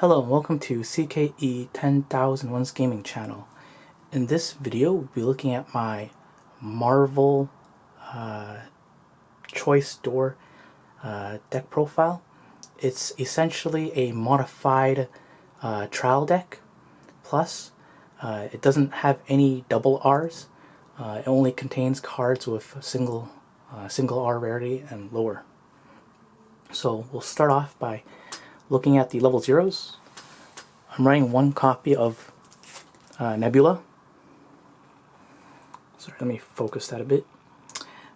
Hello and welcome to CKE 10,001's gaming channel. In this video, we'll be looking at my Marvel Choice Door deck profile. It's essentially a modified trial deck, plus it doesn't have any double R's. It only contains cards with single R rarity and lower. So we'll start off by looking at the level zeros. I'm running one copy of Nebula. Sorry, let me focus that a bit.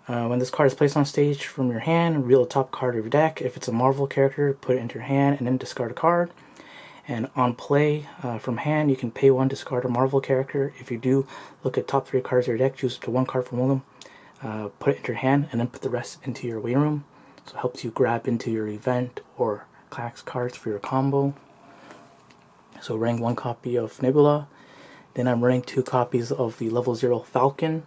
When this card is placed on stage from your hand, reveal the top card of your deck. If it's a Marvel character, put it into your hand and then discard a card. And on play from hand, you can pay one, discard a Marvel character. If you do, look at top 3 cards of your deck, choose up to 1 card from one of them, put it into your hand, and then put the rest into your waiting room. So it helps you grab into your event or class cards for your combo. So running one copy of Nebula. Then I'm running 2 copies of the level 0 Falcon.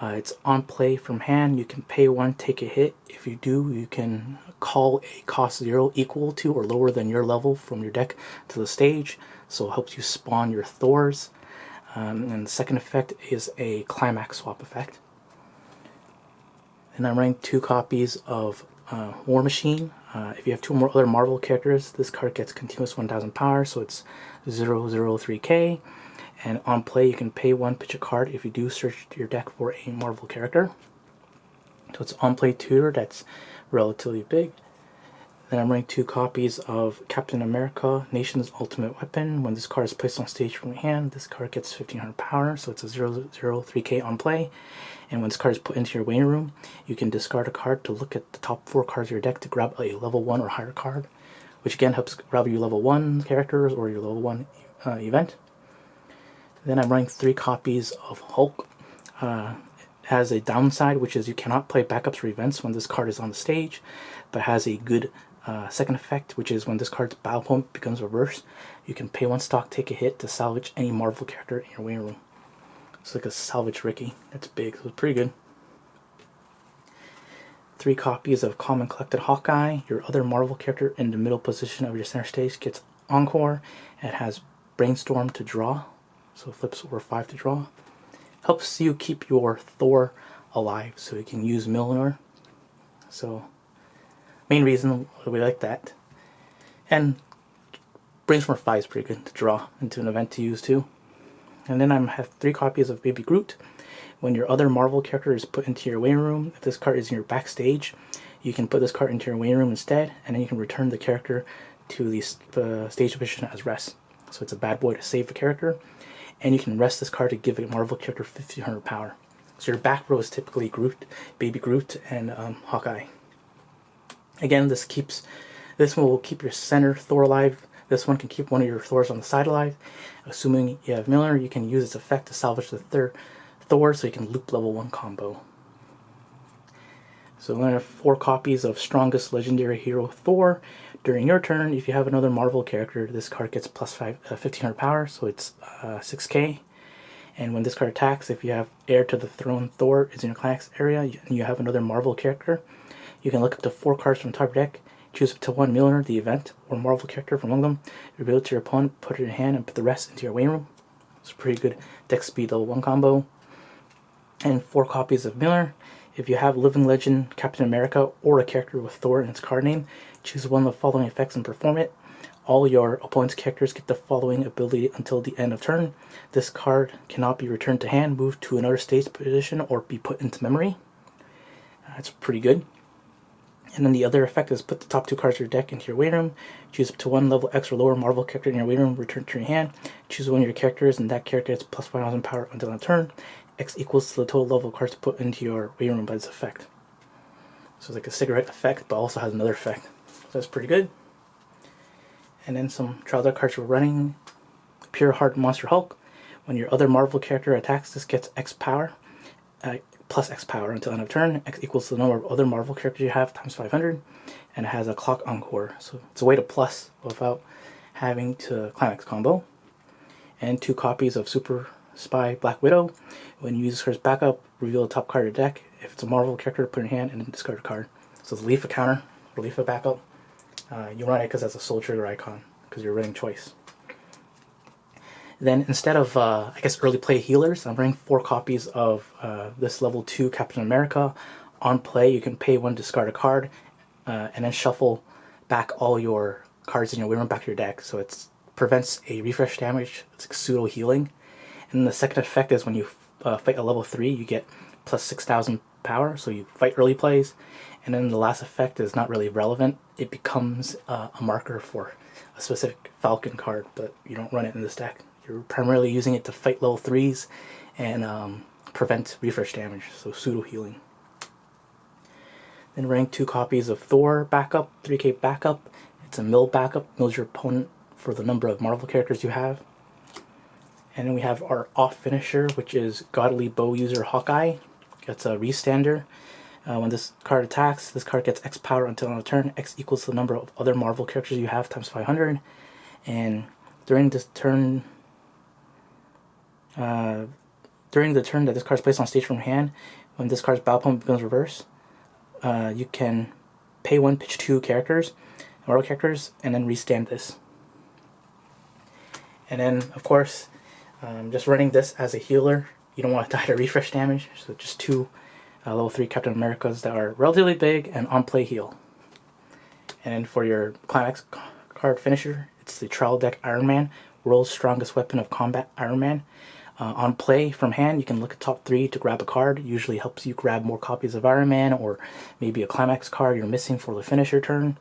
It's on play from hand. You can pay 1, take a hit. If you do, you can call a cost 0 equal to or lower than your level from your deck to the stage. So it helps you spawn your Thors. And the second effect is a climax swap effect. And I'm running 2 copies of War Machine. If you have 2 more other Marvel characters, this card gets continuous 1000 power, so it's 003k. And on play, you can pay 1, pitch a card. If you do, search your deck for a Marvel character. So it's on play tutor that's relatively big. Then I'm running 2 copies of Captain America, Nation's Ultimate Weapon. When this card is placed on stage from your hand, this card gets 1500 power, so it's a 003k on play. And when this card is put into your waiting room, you can discard a card to look at the top 4 cards of your deck to grab a level 1 or higher card, which again helps grab your level 1 characters or your level 1 event. Then I'm running 3 copies of Hulk. It has a downside, which is you cannot play backups or events when this card is on the stage, but has a good second effect, which is when this card's battle point becomes reverse, you can pay 1 stock, take a hit to salvage any Marvel character in your waiting room. It's like a salvage Ricky. That's big, so it's pretty good. 3 copies of Common Collected Hawkeye. Your other Marvel character in the middle position of your center stage gets Encore. It has Brainstorm to draw, so it flips over 5 to draw. Helps you keep your Thor alive, so you can use Mjolnir. So, main reason we like that. And Brainstorm 5 is pretty good to draw into an event to use too. And then I have 3 copies of Baby Groot. When your other Marvel character is put into your waiting room, if this card is in your backstage, you can put this card into your waiting room instead, and then you can return the character to the stage position as rest. So it's a bad boy to save a character, and you can rest this card to give a Marvel character 1500 power. So your back row is typically Groot, Baby Groot, and Hawkeye. Again, this one will keep your center Thor alive. This one can keep one of your Thors on the side alive. Assuming you have Miller, you can use its effect to salvage the third Thor so you can loop level 1 combo. So I'm going to have 4 copies of Strongest Legendary Hero Thor. During your turn, if you have another Marvel character, this card gets plus 1500 power, so it's 6k. And when this card attacks, if you have Heir to the Throne Thor is in your class area, and you have another Marvel character, you can look up to 4 cards from the top of your deck, choose up to 1 Mjolnir, the event, or Marvel character from among them, reveal it to your opponent, put it in your hand, and put the rest into your waiting room. It's a pretty good deck speed level 1 combo. And 4 copies of Mjolnir. If you have Living Legend, Captain America, or a character with Thor in its card name, choose one of the following effects and perform it. All your opponent's characters get the following ability until the end of turn. This card cannot be returned to hand, moved to another stage position, or be put into memory. That's pretty good. And then the other effect is put the top 2 cards of your deck into your waiting room, choose up to 1 level X or lower Marvel character in your waiting room, return to your hand, choose one of your characters, and that character gets plus 1000 power until end of turn. X equals to the total level of cards put into your waiting room by this effect. So it's like a cigarette effect, but also has another effect. So that's pretty good. And then some trial deck cards we're running. Pure Heart Monster Hulk. When your other Marvel character attacks, this gets X power. Plus X power until end of turn. X equals to the number of other Marvel characters you have times 500, and it has a clock encore, so it's a way to plus without having to climax combo. And 2 copies of Super Spy Black Widow. When you use this card's backup, reveal the top card of your deck. If it's a Marvel character, put it in your hand and then discard a card. So it's a Leaf a counter, or Leaf a backup. You run it because that's a Soul Trigger icon, because you're running choice. Then instead of, I guess, early play healers, I'm running 4 copies of this level 2 Captain America. On play, you can pay 1, discard a card, and then shuffle back all your cards in your way room back to your deck. So it prevents a refresh damage. It's like pseudo healing. And the second effect is when you fight a level 3, you get plus 6,000 power, so you fight early plays. And then the last effect is not really relevant. It becomes a marker for a specific Falcon card, but you don't run it in this deck. You're primarily using it to fight level 3s and prevent refresh damage, so pseudo healing. Then running 2 copies of Thor backup, 3k backup. It's a mill backup, mills your opponent for the number of Marvel characters you have. And then we have our off finisher, which is Godly Bow User Hawkeye. That's a restander. When this card attacks, this card gets X power until on a turn. X equals the number of other Marvel characters you have times 500. And during this turn, during the turn that this card is placed on stage from hand, when this card's battle point becomes reverse, you can pay 1, pitch 2 characters, Marvel characters, and then restand this. And then, of course, just running this as a healer. You don't want to die to refresh damage, so just 2 level 3 Captain Americas that are relatively big and on play heal. And for your climax card finisher, it's the Trial Deck Iron Man, World's Strongest Weapon of Combat Iron Man. On play from hand, you can look at top 3 to grab a card. Usually helps you grab more copies of Iron Man or maybe a climax card you're missing for the finisher turn.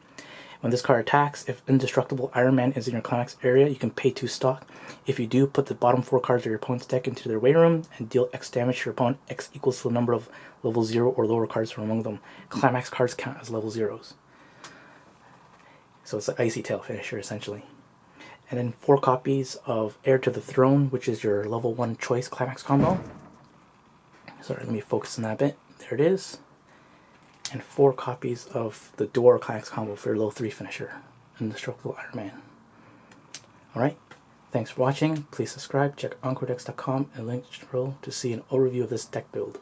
When this card attacks, if Indestructible Iron Man is in your climax area, you can pay 2 stock. If you do, put the bottom 4 cards of your opponent's deck into their way room and deal X damage to your opponent. X equals the number of level 0 or lower cards from among them. Climax cards count as level 0s. So it's an Icy Tail finisher, essentially. And then 4 copies of Heir to the Throne, which is your level 1 choice climax combo. Sorry, let me focus on that a bit. There it is. And 4 copies of the Door climax combo for your level 3 finisher, Indestructible Iron Man. Alright, thanks for watching. Please subscribe, check EncoreDecks.com and link below to see an overview of this deck build.